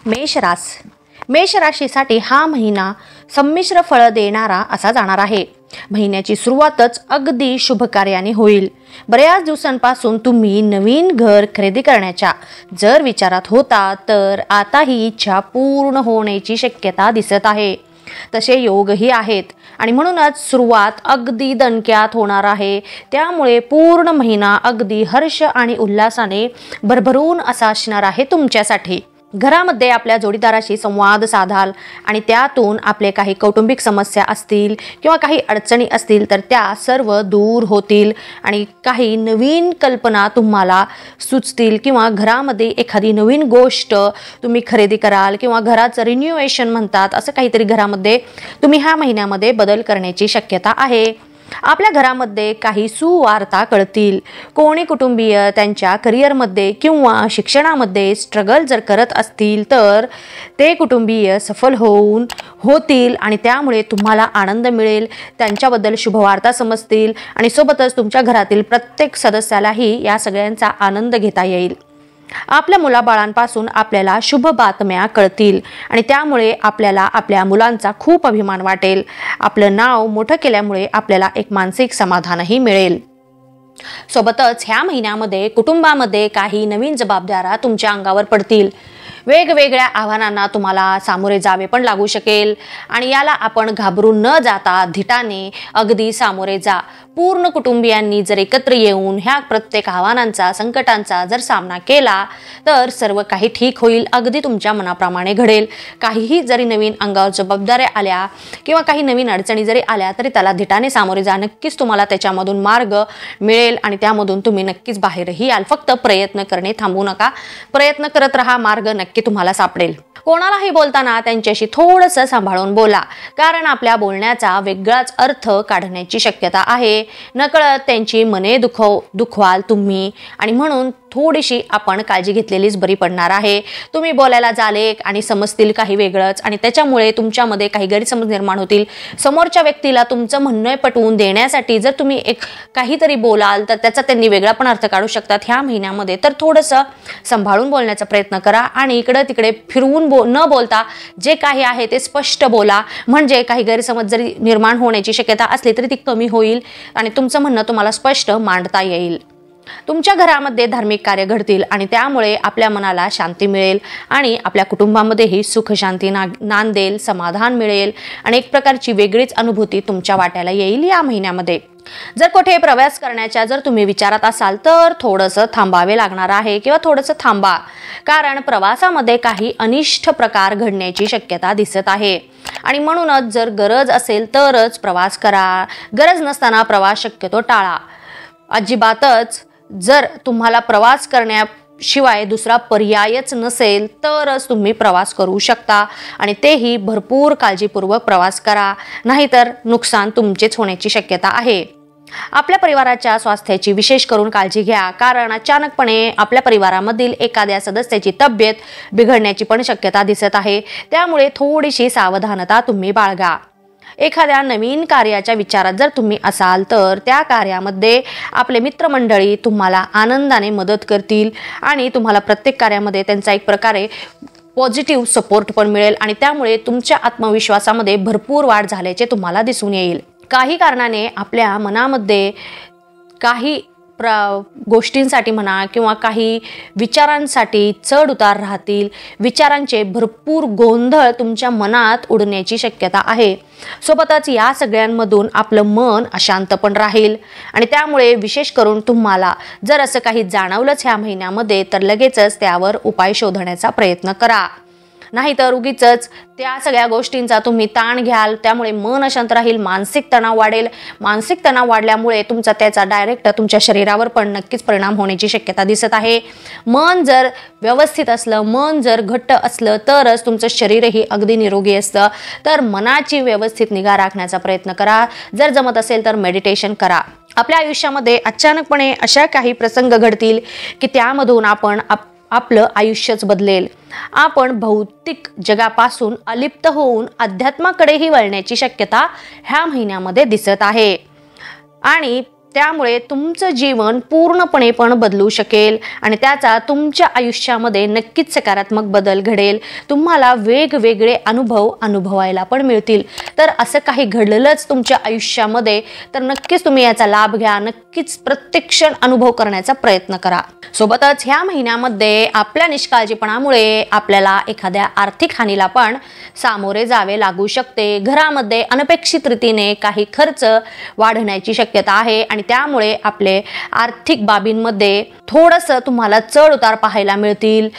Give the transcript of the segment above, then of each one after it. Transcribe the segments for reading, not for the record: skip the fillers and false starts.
मेष राशीसाठी हा महिना संमिश्र फळ देणारा असा जाणार आहे। महिन्याची सुरुवातच अगदी शुभ कार्याने होईल। बऱ्याच दिवसांपासून तुम्ही नवीन घर खरेदी करण्याच्या जर विचारात होता तर आता ही इच्छा पूर्ण होण्याची शक्यता दिसत आहे। तसे योगही आहेत आणि म्हणूनच सुरुवात अगदी दणक्यात होणार आहे। त्यामुळे पूर्ण महिना अगदी हर्ष आणि उल्हासाने भरभरून असा असणार आहे तुमच्यासाठी। घरामध्ये आपल्या जोडीदाराशी संवाद साधाल आणि त्यातून आपले काही कौटुंबिक समस्या असतील किंवा काही अडचणी असतील तर त्या सर्व दूर होतील आणि काही नवीन कल्पना तुम्हाला सुचतील किंवा घरामध्ये एखादी नवीन गोष्ट तुम्ही खरेदी कराल किंवा घराचं रिन्युएशन म्हणतात असं काहीतरी घरामध्ये तुम्ही ह्या महिन्यामध्ये बदल करण्याची शक्यता आहे। आपल्या घरामध्ये काही सुवार्ता कळतील। कोणी कुटुंबीय त्यांच्या करिअरमध्ये किंवा शिक्षणामध्ये स्ट्रगल जर करत असतील तर ते कुटुंबीय सफल होतील आणि त्यामुळे तुम्हाला आनंद मिळेल। त्यांच्याबद्दल शुभवार्ता समजतील आणि सोबतच तुमच्या घरातील प्रत्येक सदस्यालाही या सगळ्यांचा आनंद घेता येईल। आपल्या मुलाबाळांपासून आपल्याला शुभ बातम्या कळतील आणि त्यामुळे आपल्याला आपल्या मुलांचा खूप अभिमान वाटेल। आपलं नाव मोठं केल्यामुळे आपल्याला एक मानसिक समाधानही मिळेल। सोबतच ह्या महिन्यामध्ये कुटुंबामध्ये काही नवीन जबाबदाऱ्या तुमच्या अंगावर पडतील। वेगवेगळ्या आव्हानांना तुम्हाला सामोरे जावे पण लागू शकेल आणि याला आपण घाबरून न जाता धिटाने अगदी सामोरे जा। पूर्ण कुटुंबियांनी जर एकत्र येऊन ह्या प्रत्येक आव्हानांचा संकटांचा जर सामना केला तर सर्व काही ठीक होईल। अगदी तुमच्या मनाप्रमाणे घडेल। काहीही जरी नवीन अंगावर जबाबदाऱ्या आल्या किंवा काही नवीन अडचणी जरी आल्या तरी त्याला धिटाने सामोरे जा। नक्कीच तुम्हाला त्याच्यामधून मार्ग मिळेल आणि त्यामधून तुम्ही नक्कीच बाहेरही याल। फक्त प्रयत्न करणे थांबू नका। प्रयत्न करत राहा, मार्ग नक्की तुम्हाला सापडेल। कोणालाही बोलताना त्यांच्याशी थोडंसं सांभाळून बोला, कारण आपल्या बोलण्याचा वेगळाच अर्थ काढण्याची शक्यता आहे। नकळत त्यांची मने दुखवाल तुम्ही आणि म्हणून थोडीशी आपण काळजी घेतलेलीच बरी पडणार आहे। तुम्ही बोलायला जाल एक आणि समजतील काही वेगळंच आणि त्याच्यामुळे तुमच्यामध्ये काही गैरसमज निर्माण होतील। समोरच्या व्यक्तीला तुमचं म्हणणं पटवून देण्यासाठी जर तुम्ही एक काहीतरी बोलाल तर त्याचा त्यांनी वेगळा पण अर्थ काढू शकतात ह्या महिन्यामध्ये। तर थोडंसं सांभाळून बोलण्याचा प्रयत्न करा आणि इकडे तिकडे फिरवून न बोलता जे काही आहे ते स्पष्ट बोला, म्हणजे काही गैरसमज जरी निर्माण होण्याची शक्यता असली तरी ती कमी होईल आणि तुमचं म्हणणं तुम्हाला स्पष्ट मांडता येईल। तुमच्या घरामध्ये धार्मिक कार्य घडतील आणि त्यामुळे आपल्या मनाला शांती मिळेल आणि आपल्या कुटुंबामध्येही सुख शांती नांदेल, समाधान मिळेल आणि एक प्रकारची वेगळीच अनुभूती तुमच्या वाट्याला येईल या महिन्यामध्ये। जर कुठे प्रवास करण्याच्या जर तुम्ही विचारात असाल तर थोडंसं थांबावे लागणार आहे किंवा थोडंसं थांबा, कारण प्रवासामध्ये काही अनिष्ट प्रकार घडण्याची शक्यता दिसत आहे आणि म्हणूनच जर गरज असेल तरच प्रवास करा। गरज नसताना प्रवास शक्यतो टाळा। अजिबातच जर तुम्हाला प्रवास करण्याशिवाय दुसरा पर्यायच नसेल तरच तुम्ही प्रवास करू शकता आणि तेही भरपूर काळजीपूर्वक प्रवास करा, नाहीतर नुकसान तुमचेच होण्याची शक्यता आहे। आपल्या परिवाराच्या स्वास्थ्याची विशेष करून काळजी घ्या, कारण अचानकपणे आपल्या परिवारामधील एखाद्या सदस्याची तब्येत बिघडण्याची पण शक्यता दिसत आहे। त्यामुळे थोडीशी सावधानता तुम्ही बाळगा। एखाद्या नवीन कार्याच्या विचारात जर तुम्ही असाल तर त्या कार्यामध्ये आपले मित्रमंडळी तुम्हाला आनंदाने मदत करतील आणि तुम्हाला प्रत्येक कार्यामध्ये त्यांचा एक प्रकारे पॉझिटिव्ह सपोर्ट पण मिळेल आणि त्यामुळे तुमच्या आत्मविश्वासामध्ये भरपूर वाढ झाल्याचे तुम्हाला दिसून येईल। काही कारणाने आपल्या मनामध्ये काही गोष्टींसाठी म्हणा किंवा काही विचारांसाठी चढ उतार राहतील। विचारांचे भरपूर गोंधळ तुमच्या मनात उडण्याची शक्यता आहे। सोबतच या सगळ्यांमधून आपलं मन अशांत पण राहील आणि त्यामुळे विशेष करून तुम्हाला जर असं काही जाणवलंच ह्या महिन्यामध्ये तर लगेचच त्यावर उपाय शोधण्याचा प्रयत्न करा, नाहीतर उगीचच त्या सगळ्या गोष्टींचा तुम्ही ताण घ्याल। त्यामुळे मन अशांत राहील, मानसिक तणाव वाढेल। मानसिक तणाव वाढल्यामुळे त्याचा डायरेक्ट तुमच्या शरीरावर पण नक्कीच परिणाम होण्याची शक्यता दिसत आहे। मन जर व्यवस्थित असलं, मन जर घट्ट असलं तरच तुमचं शरीरही अगदी निरोगी असतं। तर मनाची व्यवस्थित निगा राखण्याचा प्रयत्न करा। जर जमत असेल तर मेडिटेशन करा। आपल्या आयुष्यामध्ये अचानकपणे अशा काही प्रसंग घडतील की त्यामधून आपलं आयुष्यच बदलेल। आपण भौतिक जगापासून अलिप्त होऊन अध्यात्माकडेही वळण्याची शक्यता ह्या महिन्यामध्ये दिसत आहे आणि त्यामुळे तुमचं जीवन पूर्णपणे पण बदलू शकेल आणि त्याचा तुमच्या आयुष्यामध्ये नक्कीच सकारात्मक बदल घडेल. तुम्हाला वेगवेगळे अनुभव अनुभवायला पण मिळतील. तर असं काही घडलंच तुमच्या आयुष्यामध्ये तर नक्कीच तुम्ही याचा लाभ घ्या. नक्कीच प्रत्येक क्षण अनुभव करण्याचा प्रयत्न करा. सोबतच ह्या महिन्यामध्ये आपल्या निष्काळजीपणामुळे आपल्याला एखाद्या आर्थिक हानीला पण सामोरे जावे लागू शकते. घरामध्ये अनपेक्षित रीतीने काही खर्च वाढण्याची शक्यता आहे आणि त्यामुळे आपले आर्थिक बाबींमध्ये थोडंसं तुम्हाला चढ उतार पाहायला मिळतील.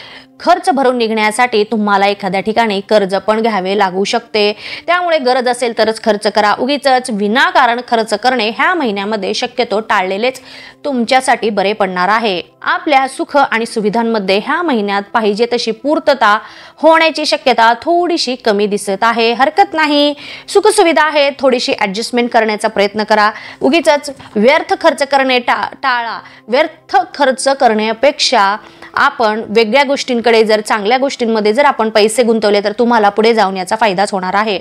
खर्च भरून निघण्यासाठी तुम्हाला एखाद्या ठिकाणी कर्ज पण घ्यावे लागू शकते. त्यामुळे गरज असेल तरच खर्च करा. उगीचच विनाकारण खर्च करणे ह्या महिन्यामध्ये शक्यतो टाळलेलेच तुमच्यासाठी बरे पडणार आहे. आपल्या सुख आणि सुविधांमध्ये ह्या महिन्यात पाहिजे तशी पूर्तता होण्याची शक्यता थोडीशी कमी दिसत आहे. हरकत नाही, सुखसुविधा आहे, थोडीशी ॲडजस्टमेंट करण्याचा प्रयत्न करा. उगीचच व्यर्थ खर्च करणे टाळा. व्यर्थ खर्च करण्यापेक्षा आपण वेगळ्या गोष्टींकडे जर चांगल्या गोष्टींमध्ये जर आपण पैसे गुंतवले तर तुम्हाला पुढे जाऊन याचा फायदाच होणार आहे.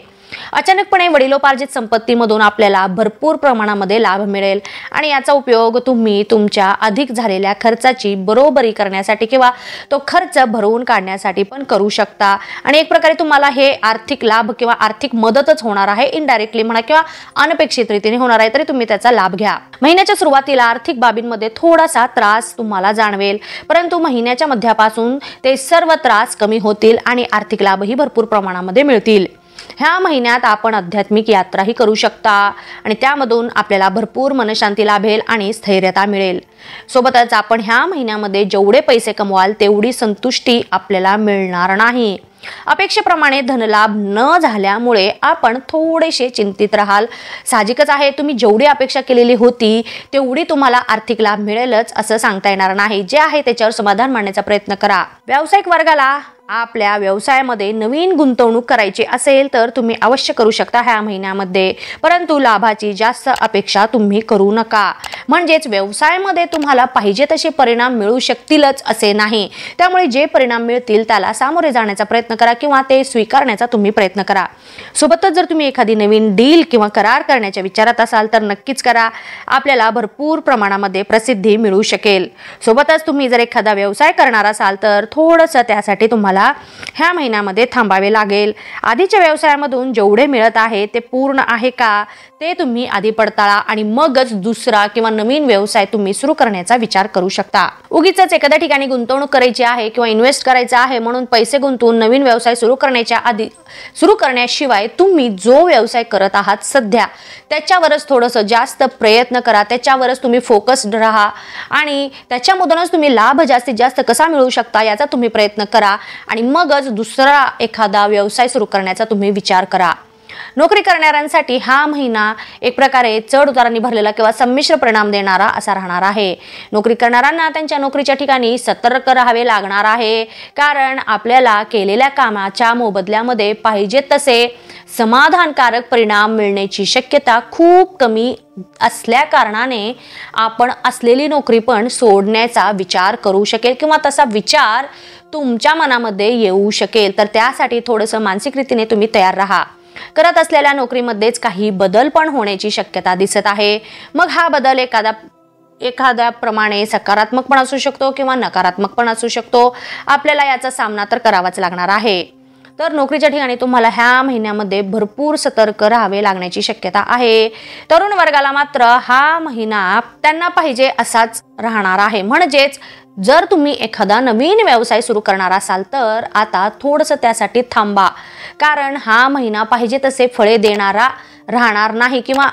अचानकपणे वडिलोपार्जित संपत्तीमधून आपल्याला भरपूर प्रमाणामध्ये लाभ मिळेल आणि याचा उपयोग तुम्ही तुमच्या अधिक झालेल्या खर्चाची बरोबरी करण्यासाठी किंवा तो खर्च भरवून काढण्यासाठी पण करू शकता. आणि एक प्रकारे तुम्हाला हे आर्थिक लाभ किंवा आर्थिक मदतच होणार आहे. इनडायरेक्टली म्हणा किंवा अनपेक्षित रीतीने होणार आहे, तरी तुम्ही त्याचा लाभ घ्या. महिन्याच्या सुरुवातीला आर्थिक बाबींमध्ये थोडासा त्रास तुम्हाला जाणवेल, परंतु महिन्याच्या मध्यापासून ते सर्व त्रास कमी होतील आणि आर्थिक लाभही भरपूर प्रमाणामध्ये मिळतील. ह्या महिन्यात आपण आध्यात्मिक यात्राही करू शकता आणि त्यामधून आपल्याला भरपूर मनशांती लाभेल आणि स्थैर्यता मिळेल. सोबतच आपण ह्या महिन्यामध्ये जेवढे पैसे कमवाल तेवढी संतुष्टी आपल्याला मिळणार नाही. अपेक्षेप्रमाणे धनलाभ न झाल्यामुळे आपण थोडेसे चिंतित राहाल. साहजिकच आहे, तुम्ही जेवढी अपेक्षा केलेली होती तेवढी तुम्हाला आर्थिक लाभ मिळेलच असं सांगता येणार नाही. जे आहे त्याच्यावर समाधान मानण्याचा प्रयत्न करा. व्यावसायिक वर्गाला आपल्या व्यवसायामध्ये नवीन गुंतवणूक करायची असेल तर तुम्ही अवश्य करू शकता ह्या महिन्यामध्ये, परंतु लाभाची जास्त अपेक्षा तुम्ही करू नका. म्हणजेच व्यवसायामध्ये तुम्हाला पाहिजे तसे परिणाम मिळू शकतीलच असे नाही. त्यामुळे जे परिणाम मिळतील त्याला सामोरे जाण्याचा प्रयत्न करा किंवा ते स्वीकारण्याचा तुम्ही प्रयत्न करा. सोबतच जर तुम्ही एखादी नवीन डील किंवा करार करण्याच्या विचारात असाल तर नक्कीच करा. आपल्याला भरपूर प्रमाणामध्ये प्रसिद्धी मिळू शकेल. सोबतच तुम्ही जर एखादा व्यवसाय करणार असाल तर थोडंसं त्यासाठी तुम्हाला ह्या महिन्यामध्ये थांबावे लागेल. आधीच्या व्यवसायामधून जेवढे मिळत आहे ते पूर्ण आहे का ते तुम्ही आधी पडताळा आणि मगच दुसरा किंवा नवीन व्यवसाय तुम्ही सुरू करण्याचा विचार करू शकता. उगीचच एखाद्या ठिकाणी गुंतवणूक करायची आहे किंवा इन्व्हेस्ट करायचा आहे म्हणून पैसे गुंतवून नवीन व्यवसाय सुरू करण्याशिवाय तुम्ही जो व्यवसाय करत आहात सध्या त्याच्यावरच थोडंसं जास्त प्रयत्न करा. त्याच्यावरच तुम्ही फोकस्ड राहा आणि त्याच्यामधूनच तुम्ही लाभ जास्तीत जास्त कसा मिळवू शकता याचा तुम्ही प्रयत्न करा आणि मगच दुसरा एखादा व्यवसाय सुरू करण्याचा तुम्ही विचार करा. नोकरी करणाऱ्यांसाठी हा महिना एक प्रकारे चढ उतारांनी भरलेला किंवा संमिश्र परिणाम देणारा असा राहणार आहे. नोकरी करणाऱ्यांना त्यांच्या नोकरीच्या ठिकाणी सतर्क राहावे लागणार आहे, कारण आपल्याला केलेल्या कामाच्या मोबदल्यामध्ये पाहिजे तसे समाधानकारक परिणाम मिळण्याची शक्यता खूप कमी असल्या कारणाने आपण असलेली नोकरी पण सोडण्याचा विचार करू शकेल किंवा तसा विचार तुमच्या मनामध्ये येऊ शकेल. तर त्यासाठी थोडंसं मानसिक रीतीने तुम्ही तयार राहा. करत असलेल्या नोकरीमध्येच काही बदल पण होण्याची शक्यता दिसत आहे. मग हा बदल एखाद्या प्रमाणे सकारात्मक पण असू शकतो किंवा नकारात्मक पण असू शकतो. आपल्याला याचा सामना तर करावाच लागणार आहे. तर नोकरीच्या ठिकाणी तुम्हाला ह्या महिन्यामध्ये भरपूर सतर्क राहावे लागण्याची शक्यता आहे. तरुण वर्गाला मात्र हा महिना त्यांना पाहिजे असाच राहणार आहे. म्हणजेच जर तुम्ही एखादा नवीन व्यवसाय सुरू करणार असाल तर आता थोडंसं त्यासाठी थांबा, कारण हा महिना पाहिजे तसे फळे देणारा राहणार नाही किंवा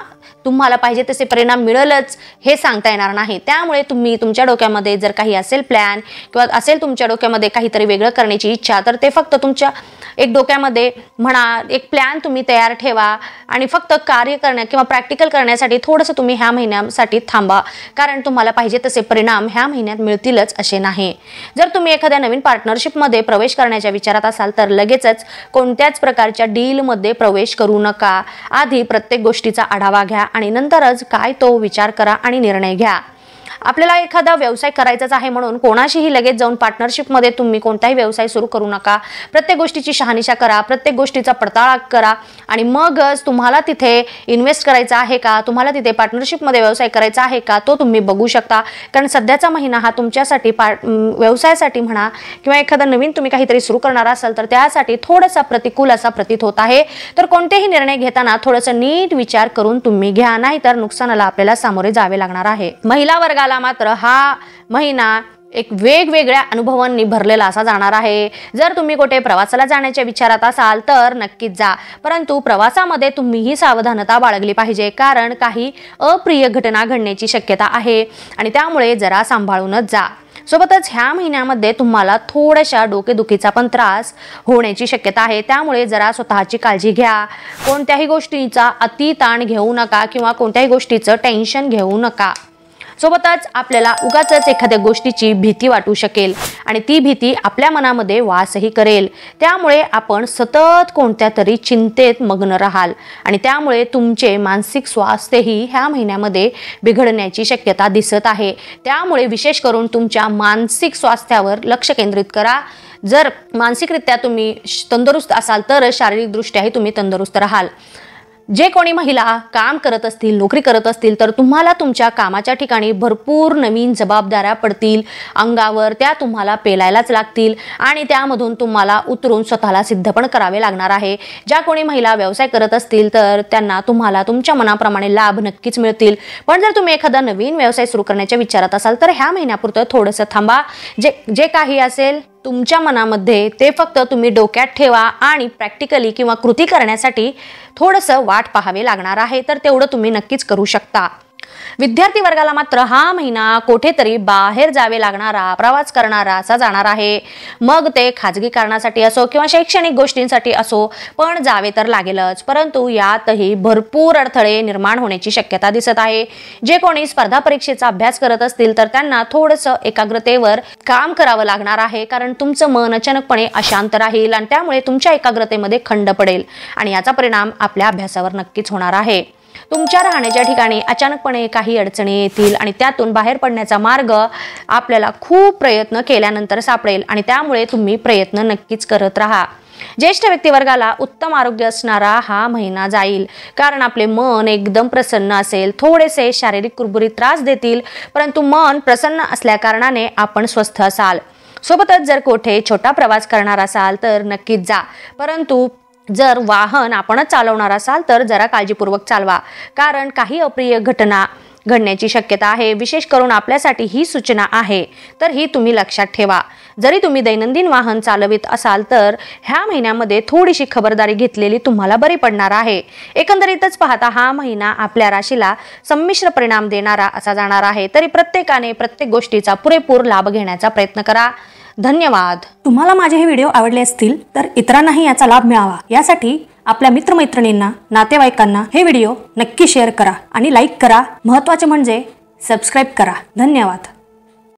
तुम्हाला पाहिजे तसे परिणाम मिळेलच हे सांगता येणार नाही. त्यामुळे तुम्ही तुमच्या डोक्यामध्ये जर काही असेल प्लॅन किंवा असेल तुमच्या डोक्यामध्ये काहीतरी वेगळं करण्याची इच्छा तर ते फक्त तुमच्या एक डोक्यामध्ये म्हणा एक प्लॅन तुम्ही तयार ठेवा आणि फक्त कार्य करण्या किंवा प्रॅक्टिकल करण्यासाठी थोडंसं तुम्ही ह्या महिन्यासाठी थांबा, कारण तुम्हाला पाहिजे तसे परिणाम ह्या महिन्यात मिळतीलच असे नाही. जर तुम्ही एखाद्या नवीन पार्टनरशिपमध्ये प्रवेश करण्याच्या विचारात असाल तर लगेचच कोणत्याच प्रकारच्या डीलमध्ये प्रवेश करू नका. आधी प्रत्येक गोष्टीचा आढावा घ्या आणि नंतरच काय तो विचार करा आणि निर्णय घ्या. आपल्याला एखादा व्यवसाय करायचाच आहे म्हणून कोणाशीही लगेच जाऊन पार्टनरशिपमध्ये तुम्ही कोणताही व्यवसाय सुरू करू नका. प्रत्येक गोष्टीची शहानिशा करा, प्रत्येक गोष्टीचा पडताळा करा आणि मगच तुम्हाला तिथे इन्व्हेस्ट करायचा आहे का, तुम्हाला तिथे पार्टनरशिपमध्ये व्यवसाय करायचा आहे का तो तुम्ही बघू शकता. कारण सध्याचा महिना हा तुमच्यासाठी व्यवसायासाठी म्हणा किंवा एखादा नवीन तुम्ही काहीतरी सुरू करणार असाल तर त्यासाठी थोडासा प्रतिकूल असा प्रतीत होत आहे. तर कोणतेही निर्णय घेताना थोडंसं नीट विचार करून तुम्ही घ्या, नाहीतर नुकसानाला आपल्याला सामोरे जावे लागणार आहे. महिला वर्गाला मात्र हा महिना एक वेगवेगळ्या अनुभवांनी भरलेला असा जाणार आहे. जर तुम्ही कुठे प्रवासाला जाण्याच्या विचारात असाल तर नक्कीच जा, परंतु प्रवासामध्ये तुम्हीही सावधानता बाळगली पाहिजे, कारण काही अप्रिय घटना घडण्याची शक्यता आहे आणि त्यामुळे जरा सांभाळूनच जा. सोबतच ह्या महिन्यामध्ये तुम्हाला थोड्याशा डोकेदुखीचा पण त्रास होण्याची शक्यता आहे, त्यामुळे जरा स्वतःची काळजी घ्या. कोणत्याही गोष्टीचा अति ताण घेऊ नका किंवा कोणत्याही गोष्टीचं टेन्शन घेऊ नका. सोबतच आपल्याला उगाचच एखाद्या गोष्टीची भीती वाटू शकेल आणि ती भीती आपल्या मनामध्ये वासही करेल, त्यामुळे आपण सतत कोणत्या तरी चिंतेत मग्न राहाल आणि त्यामुळे तुमचे मानसिक स्वास्थ्यही ह्या महिन्यामध्ये बिघडण्याची शक्यता दिसत आहे. त्यामुळे विशेष करून तुमच्या मानसिक स्वास्थ्यावर लक्ष केंद्रित करा. जर मानसिकरित्या तुम्ही तंदुरुस्त असाल तर शारीरिकदृष्ट्याही तुम्ही तंदुरुस्त राहाल. जे कोणी महिला काम करत असतील, नोकरी करत असतील तर तुम्हाला तुमच्या कामाच्या ठिकाणी भरपूर नवीन जबाबदाऱ्या पडतील अंगावर, त्या तुम्हाला पेलायलाच लागतील आणि त्यामधून तुम्हाला उतरून स्वतःला सिद्ध पण करावे लागणार आहे. ज्या कोणी महिला व्यवसाय करत असतील तर त्यांना तुम्हाला तुमच्या मनाप्रमाणे लाभ नक्कीच मिळतील. पण जर तुम्ही एखादा नवीन व्यवसाय सुरू करण्याच्या विचारात असाल तर ह्या महिन्यापुरतं थोडंसं थांबा. जे काही असेल तुमच्या मनामध्ये ते फक्त तुम्ही डोक्यात ठेवा आणि प्रॅक्टिकली किंवा कृती करण्यासाठी थोडंसं वाट पाहावे लागणार आहे, तर तेवढं तुम्ही नक्कीच करू शकता. विद्यार्थी वर्गाला मात्र हा महिना कुठेतरी बाहेर जावे लागणारा, प्रवास करणारा असा जाणार आहे. मग ते खाजगी कारणासाठी असो किंवा शैक्षणिक गोष्टींसाठी असो, पण जावे तर लागेलच. परंतु यातही भरपूर अडथळे निर्माण होण्याची शक्यता दिसत आहे. जे कोणी स्पर्धा परीक्षेचा अभ्यास करत असतील तर त्यांना थोडंसं एकाग्रतेवर काम करावं लागणार आहे, कारण तुमचं मन अचानकपणे अशांत राहील आणि त्यामुळे तुमच्या एकाग्रतेमध्ये खंड पडेल आणि याचा परिणाम आपल्या अभ्यासावर नक्कीच होणार आहे. तुमच्या राहण्याच्या ठिकाणी अचानकपणे काही अडचणी येतील आणि त्यातून बाहेर पडण्याचा मार्ग आपल्याला खूप प्रयत्न केल्यानंतर सापडेल आणि त्यामुळे तुम्ही प्रयत्न नक्कीच करत राहा. ज्येष्ठ व्यक्तिवर्गाला उत्तम आरोग्य असणारा हा महिना जाईल, कारण आपले मन एकदम प्रसन्न असेल. थोडेसे शारीरिक कुरबुरीत त्रास देतील, परंतु मन प्रसन्न असल्या कारणाने आपण स्वस्थ असाल. सोबतच जर कोठे छोटा प्रवास करणार असाल तर नक्कीच जा, परंतु जर वाहन आपणच चालवणार असाल तर जरा काळजीपूर्वक चालवा, कारण काही अप्रिय घटना घडण्याची शक्यता आहे. विशेष करून आपल्यासाठी ही सूचना आहे, तर ही तुम्ही लक्षात ठेवा. जरी तुम्ही दैनंदिन वाहन चालवित असाल तर ह्या महिन्यामध्ये थोडीशी खबरदारी घेतलेली तुम्हाला बरी पडणार आहे. एकंदरीतच पाहता हा महिना आपल्या राशीला संमिश्र परिणाम देणारा असा जाणार आहे. तरी प्रत्येकाने प्रत्येक गोष्टीचा पुरेपूर लाभ घेण्याचा प्रयत्न करा. धन्यवाद. तुम्हाला माझे हे व्हिडिओ आवडले असतील तर इतरांनाही याचा लाभ मिळावा यासाठी आपल्या मित्रमैत्रिणींना, नातेवाईकांना हे व्हिडिओ नक्की शेअर करा आणि लाईक करा. महत्त्वाचे म्हणजे सबस्क्राईब करा. धन्यवाद.